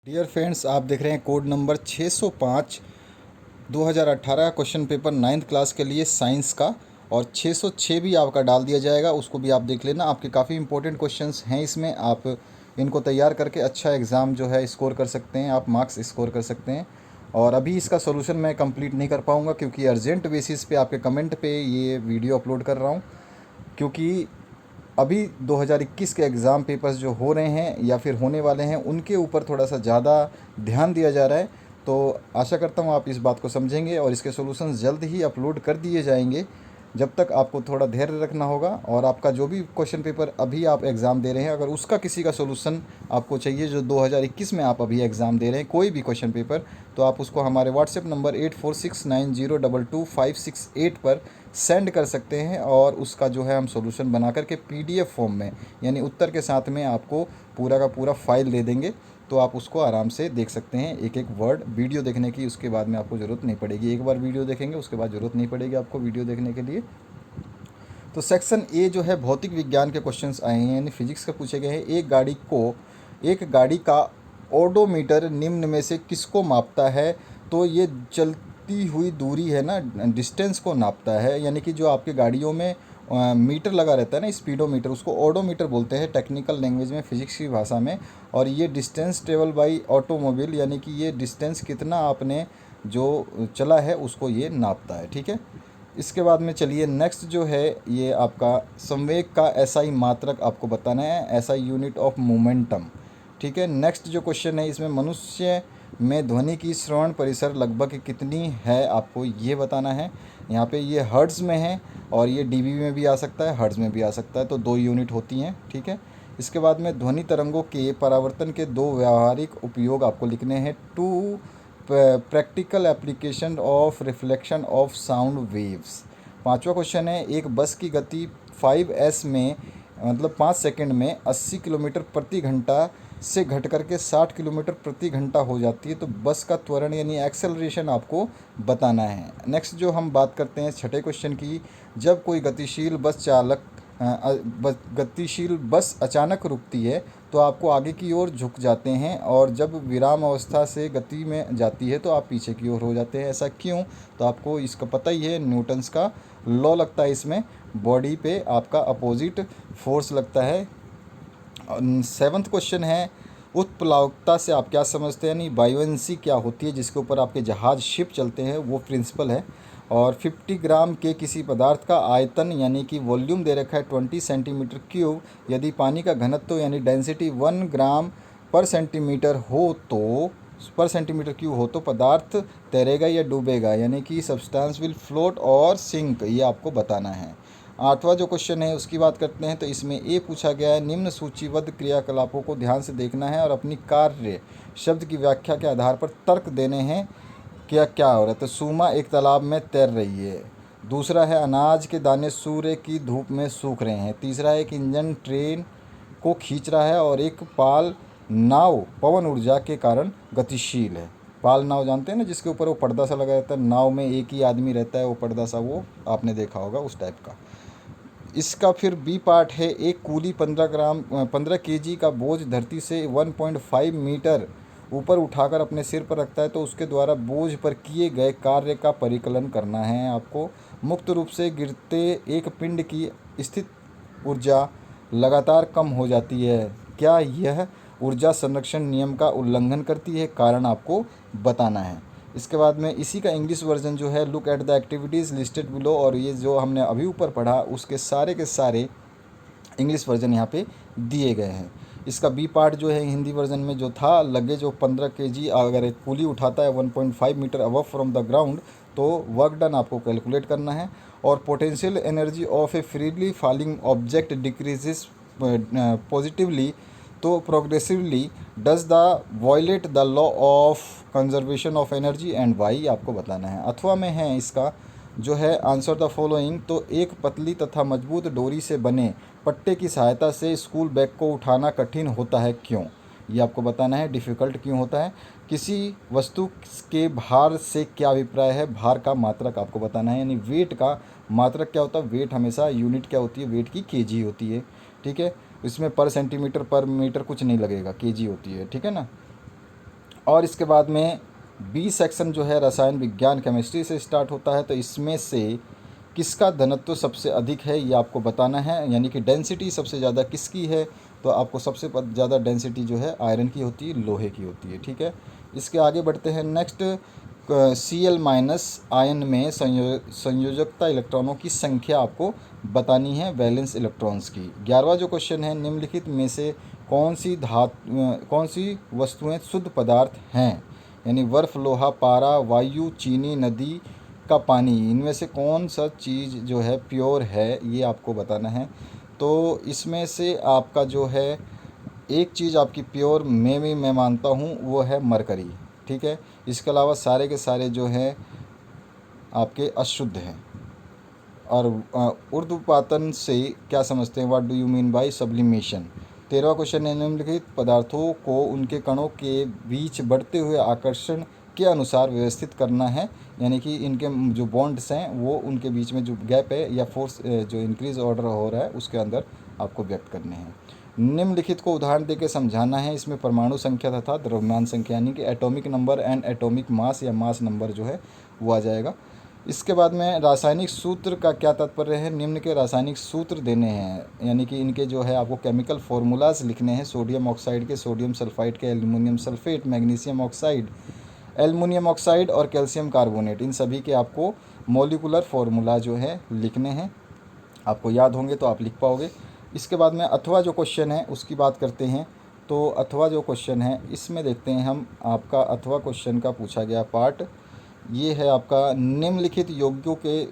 Dear friends, आप देख रहे हैं code number 605 2018 question paper 9th class के लिए साइंस का। और 606 भी आपका डाल दिया जाएगा, उसको भी आप देख लेना। आपके काफ़ी इंपॉर्टेंट क्वेश्चंस हैं इसमें। आप इनको तैयार करके अच्छा एग्ज़ाम जो है स्कोर कर सकते हैं, आप मार्क्स स्कोर कर सकते हैं। और अभी इसका सोल्यूशन मैं कंप्लीट नहीं कर पाऊँगा क्योंकि अर्जेंट बेसिस पे आपके कमेंट पे ये वीडियो अपलोड कर रहा हूँ। क्योंकि अभी 2021 के एग्ज़ाम पेपर्स जो हो रहे हैं या फिर होने वाले हैं, उनके ऊपर थोड़ा सा ज़्यादा ध्यान दिया जा रहा है। तो आशा करता हूँ आप इस बात को समझेंगे और इसके सॉल्यूशंस जल्द ही अपलोड कर दिए जाएंगे। जब तक आपको थोड़ा धैर्य रखना होगा और आपका जो भी क्वेश्चन पेपर अभी आप एग्ज़ाम दे रहे हैं, अगर उसका किसी का सॉल्यूशन आपको चाहिए जो 2021 में आप अभी एग्ज़ाम दे रहे हैं, कोई भी क्वेश्चन पेपर, तो आप उसको हमारे व्हाट्सएप नंबर 8469022568 पर सेंड कर सकते हैं। और उसका जो है हम सॉल्यूशन बना करके PDF फॉर्म में, यानी उत्तर के साथ में आपको पूरा का पूरा फाइल दे देंगे। तो आप उसको आराम से देख सकते हैं, एक एक वर्ड। वीडियो देखने की उसके बाद में आपको ज़रूरत नहीं पड़ेगी, एक बार वीडियो देखेंगे उसके बाद ज़रूरत नहीं पड़ेगी आपको वीडियो देखने के लिए। तो सेक्शन ए जो है भौतिक विज्ञान के क्वेश्चंस आए हैं, यानी फिजिक्स के पूछे गए हैं। एक गाड़ी का ओडोमीटर निम्न में से किसको मापता है? तो ये चलती हुई दूरी है ना, डिस्टेंस को नापता है। यानी कि जो आपके गाड़ियों में मीटर लगा रहता है ना, स्पीडोमीटर, उसको ओडोमीटर बोलते हैं टेक्निकल लैंग्वेज में, फिजिक्स की भाषा में। और ये डिस्टेंस ट्रेवल बाई ऑटोमोबाइल, यानी कि ये डिस्टेंस कितना आपने जो चला है उसको ये नापता है। ठीक है। इसके बाद में चलिए नेक्स्ट जो है ये आपका संवेग का SI मात्रक आपको बताना है, SI यूनिट ऑफ मोमेंटम। ठीक है। नेक्स्ट जो क्वेश्चन है इसमें मनुष्य में ध्वनि की श्रवण परिसर लगभग कितनी है आपको ये बताना है। यहाँ पे ये हर्ट्ज़ में है और ये डीबी में भी आ सकता है, हर्ट्ज़ में भी आ सकता है, तो 2 यूनिट होती हैं। ठीक है। इसके बाद में ध्वनि तरंगों के परावर्तन के 2 व्यावहारिक उपयोग आपको लिखने हैं। Two practical application of reflection of sound waves. पांचवा क्वेश्चन है, एक बस की गति 5s में मतलब 5 सेकंड में 80 किलोमीटर प्रति घंटा से घट करके 60 किलोमीटर प्रति घंटा हो जाती है, तो बस का त्वरण यानी एक्सेलरेशन आपको बताना है। नेक्स्ट जो हम बात करते हैं छठे क्वेश्चन की, जब कोई गतिशील बस अचानक रुकती है तो आपको आगे की ओर झुक जाते हैं, और जब विराम अवस्था से गति में जाती है तो आप पीछे की ओर हो जाते हैं। ऐसा क्यों? तो आपको इसका पता ही है, न्यूटन्स का लॉ लगता है इसमें, बॉडी पे आपका अपोजिट फोर्स लगता है। 7th क्वेश्चन है, उत्प्लावकता से आप क्या समझते हैं, यानी बायोएंसी क्या होती है जिसके ऊपर आपके जहाज शिप चलते हैं, वो प्रिंसिपल है। और 50 ग्राम के किसी पदार्थ का आयतन यानी कि वॉल्यूम दे रखा है 20 सेंटीमीटर क्यूब। यदि पानी का घनत्व यानी डेंसिटी 1 ग्राम पर सेंटीमीटर क्यूब हो तो पदार्थ तैरेगा या डूबेगा, यानी कि सब्सटेंस विल फ्लोट और सिंक, ये आपको बताना है। 8वां जो क्वेश्चन है उसकी बात करते हैं, तो इसमें ए पूछा गया है, निम्न सूचीबद्ध क्रियाकलापों को ध्यान से देखना है और अपनी कार्य शब्द की व्याख्या के आधार पर तर्क देने हैं। क्या क्या हो रहा है? तो सुमा एक तालाब में तैर रही है। दूसरा है, अनाज के दाने सूर्य की धूप में सूख रहे हैं। तीसरा है कि इंजन ट्रेन को खींच रहा है और एक पाल नाव पवन ऊर्जा के कारण गतिशील है। पाल नाव जानते हैं ना, जिसके ऊपर वो पर्दा सा लगा रहता है, नाव में एक ही आदमी रहता है, वो पर्दा सा, वो आपने देखा होगा उस टाइप का। इसका फिर बी पार्ट है, एक कूली 15 केजी का बोझ धरती से 1.5 मीटर ऊपर उठाकर अपने सिर पर रखता है, तो उसके द्वारा बोझ पर किए गए कार्य का परिकलन करना है आपको। मुक्त रूप से गिरते एक पिंड की स्थित ऊर्जा लगातार कम हो जाती है, क्या यह ऊर्जा संरक्षण नियम का उल्लंघन करती है? कारण आपको बताना है। इसके बाद में इसी का इंग्लिश वर्जन जो है, look at the activities listed below, और ये जो हमने अभी ऊपर पढ़ा उसके सारे के सारे इंग्लिश वर्जन यहाँ पे दिए गए हैं। इसका बी पार्ट जो है हिंदी वर्जन में जो था, लगे जो 15 केजी अगर एक कूली उठाता है 1.5 metre above from the ground, तो वर्क डन आपको कैलकुलेट करना है। और potential energy of a freely falling object decreases positively तो progressively does the violate the law of conservation of energy and why, आपको बताना है। अथवा में है इसका जो है, आंसर द फॉलोइंग, तो एक पतली तथा मजबूत डोरी से बने पट्टे की सहायता से स्कूल बैग को उठाना कठिन होता है, क्यों? ये आपको बताना है, डिफ़िकल्ट क्यों होता है। किसी वस्तु के भार से क्या अभिप्राय है? भार का मात्रक आपको बताना है, यानी वेट का मात्रक क्या होता है? वेट हमेशा यूनिट क्या होती है? वेट की केजी होती है। ठीक है। इसमें पर सेंटीमीटर पर मीटर कुछ नहीं लगेगा, केजी होती है। ठीक है ना। और इसके बाद में बी सेक्शन जो है रसायन विज्ञान केमिस्ट्री से स्टार्ट होता है। तो इसमें से किसका घनत्व सबसे अधिक है ये आपको बताना है, यानी कि डेंसिटी सबसे ज़्यादा किसकी है। तो आपको सबसे ज़्यादा डेंसिटी जो है आयरन की होती है, लोहे की होती है। ठीक है, इसके आगे बढ़ते हैं। नेक्स्ट, Cl माइनस आयन में संयोजकता इलेक्ट्रॉनों की संख्या आपको बतानी है वैलेंस इलेक्ट्रॉन्स की। 11वां जो क्वेश्चन है, निम्नलिखित में से कौन सी वस्तुएं शुद्ध पदार्थ हैं, यानी बर्फ, लोहा, पारा, वायु, चीनी, नदी का पानी, इनमें से कौन सा चीज़ जो है प्योर है ये आपको बताना है। तो इसमें से आपका जो है एक चीज़ आपकी प्योर मैं मानता हूँ वो है मरकरी। ठीक है, इसके अलावा सारे के सारे जो हैं आपके अशुद्ध हैं। और ऊर्ध्वपातन से क्या समझते हैं, what do you mean by sublimation. 13वां क्वेश्चन है, निम्नलिखित पदार्थों को उनके कणों के बीच बढ़ते हुए आकर्षण के अनुसार व्यवस्थित करना है, यानी कि इनके जो बॉन्ड्स हैं वो उनके बीच में जो गैप है या फोर्स जो इंक्रीज ऑर्डर हो रहा है उसके अंदर आपको व्यक्त करने हैं। निम्नलिखित को उदाहरण देकर समझाना है। इसमें परमाणु संख्या तथा द्रव्यमान संख्या यानी कि atomic number and atomic mass या मास नंबर जो है वो आ जाएगा। इसके बाद में रासायनिक सूत्र का क्या तात्पर्य है, निम्न के रासायनिक सूत्र देने हैं, यानी कि इनके जो है आपको केमिकल फार्मूलाज लिखने हैं। सोडियम ऑक्साइड के, सोडियम सल्फाइड के, aluminium sulphate, magnesium oxide, aluminium oxide और कैल्शियम कार्बोनेट, इन सभी के आपको मॉलिकुलर फार्मूला जो है लिखने हैं। आपको याद होंगे तो आप लिख पाओगे। इसके बाद में अथवा जो क्वेश्चन है उसकी बात करते हैं। तो अथवा जो क्वेश्चन है इसमें देखते हैं हम, आपका अथवा क्वेश्चन का पूछा गया पार्ट ये है आपका, निम्नलिखित यौगिकों के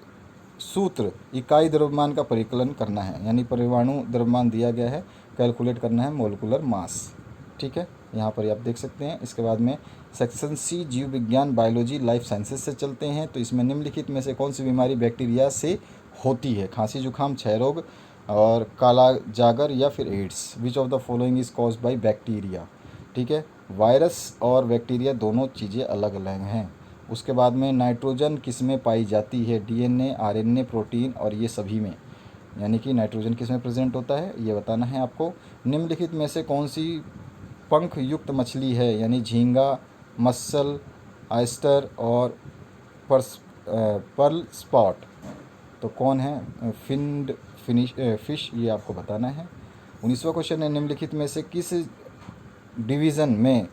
सूत्र इकाई द्रव्यमान का परिकलन करना है, यानी परमाणु द्रव्यमान दिया गया है, कैलकुलेट करना है मोलिकुलर मास। ठीक है, यहाँ पर आप देख सकते हैं। इसके बाद में सेक्शन सी जीव विज्ञान बायोलॉजी लाइफ साइंसेज से चलते हैं। तो इसमें निम्नलिखित में से कौन सी बीमारी बैक्टीरिया से होती है, खांसी, जुकाम, क्षय रोग और काला जागर या फिर AIDS. Which of the following is caused by bacteria. ठीक है, वायरस और बैक्टीरिया दोनों चीज़ें अलग अलग हैं। उसके बाद में नाइट्रोजन किस में पाई जाती है, डीएनए, आरएनए, प्रोटीन और ये सभी में, यानी कि नाइट्रोजन किस में प्रेजेंट होता है ये बताना है आपको। निम्नलिखित में से कौन सी पंख युक्त मछली है, यानी झींगा, मस्सल, आयस्टर और पर्ल स्पॉट, तो कौन है फिश, ये आपको बताना है। 19वां क्वेश्चन है, निम्नलिखित में से किस डिवीज़न में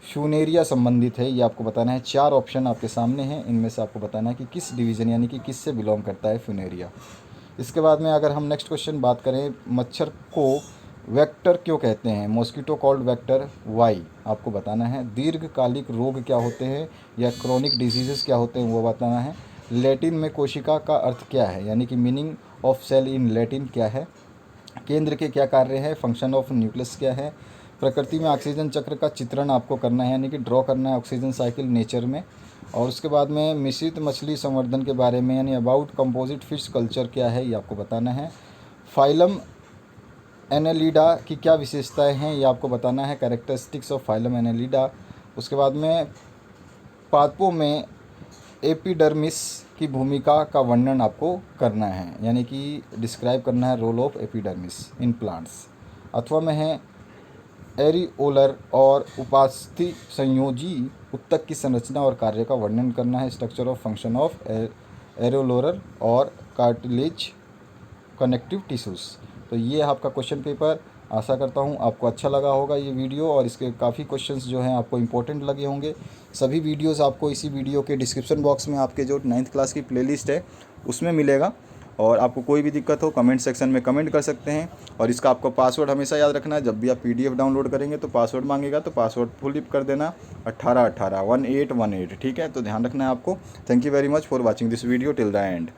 फ्यूनेरिया संबंधित है, ये आपको बताना है। 4 ऑप्शन आपके सामने हैं, इनमें से आपको बताना है कि किस डिवीज़न यानी कि किस से बिलोंग करता है फ्यूनेरिया। इसके बाद में अगर हम नेक्स्ट क्वेश्चन बात करें, मच्छर को वेक्टर क्यों कहते हैं, मॉस्किटो कॉल्ड वेक्टर वाई, आपको बताना है। दीर्घकालिक रोग क्या होते हैं या क्रोनिक डिजीजेस क्या होते हैं वो बताना है। लैटिन में कोशिका का अर्थ क्या है, यानी कि meaning of cell in Latin क्या है। केंद्र के क्या कार्य है, फंक्शन ऑफ न्यूक्लियस क्या है। प्रकृति में ऑक्सीजन चक्र का चित्रण आपको करना है, यानी कि ड्रॉ करना है ऑक्सीजन साइकिल नेचर में। और उसके बाद में मिश्रित मछली संवर्धन के बारे में, यानी अबाउट कंपोजिट फिश कल्चर क्या है ये आपको बताना है। फाइलम एनेलिडा की क्या विशेषताएं हैं ये आपको बताना है, कैरेक्टरिस्टिक्स ऑफ फाइलम एनेलिडा। उसके बाद में पादपों में एपिडर्मिस की भूमिका का वर्णन आपको करना है, यानी कि डिस्क्राइब करना है role of epidermis in plants. अथवा में है एरिओलर और उपास्थि संयोजी उत्तक की संरचना और कार्य का वर्णन करना है, स्ट्रक्चर ऑफ फंक्शन ऑफ एरिओलर और कार्टिलेज कनेक्टिव टिश्यूज़। तो ये आपका क्वेश्चन पेपर, आशा करता हूँ आपको अच्छा लगा होगा ये वीडियो, और इसके काफ़ी क्वेश्चंस जो हैं आपको इंपॉर्टेंट लगे होंगे। सभी वीडियोस आपको इसी वीडियो के डिस्क्रिप्शन बॉक्स में आपके जो 9th क्लास की प्लेलिस्ट है उसमें मिलेगा। और आपको कोई भी दिक्कत हो कमेंट सेक्शन में कमेंट कर सकते हैं। और इसका आपको पासवर्ड हमेशा याद रखना है, जब भी आप PDF डाउनलोड करेंगे तो पासवर्ड मांगेगा, तो पासवर्ड फुल लिप कर देना 1818 1818। ठीक है, तो ध्यान रखना है आपको। Thank you very much for watching this video till the end.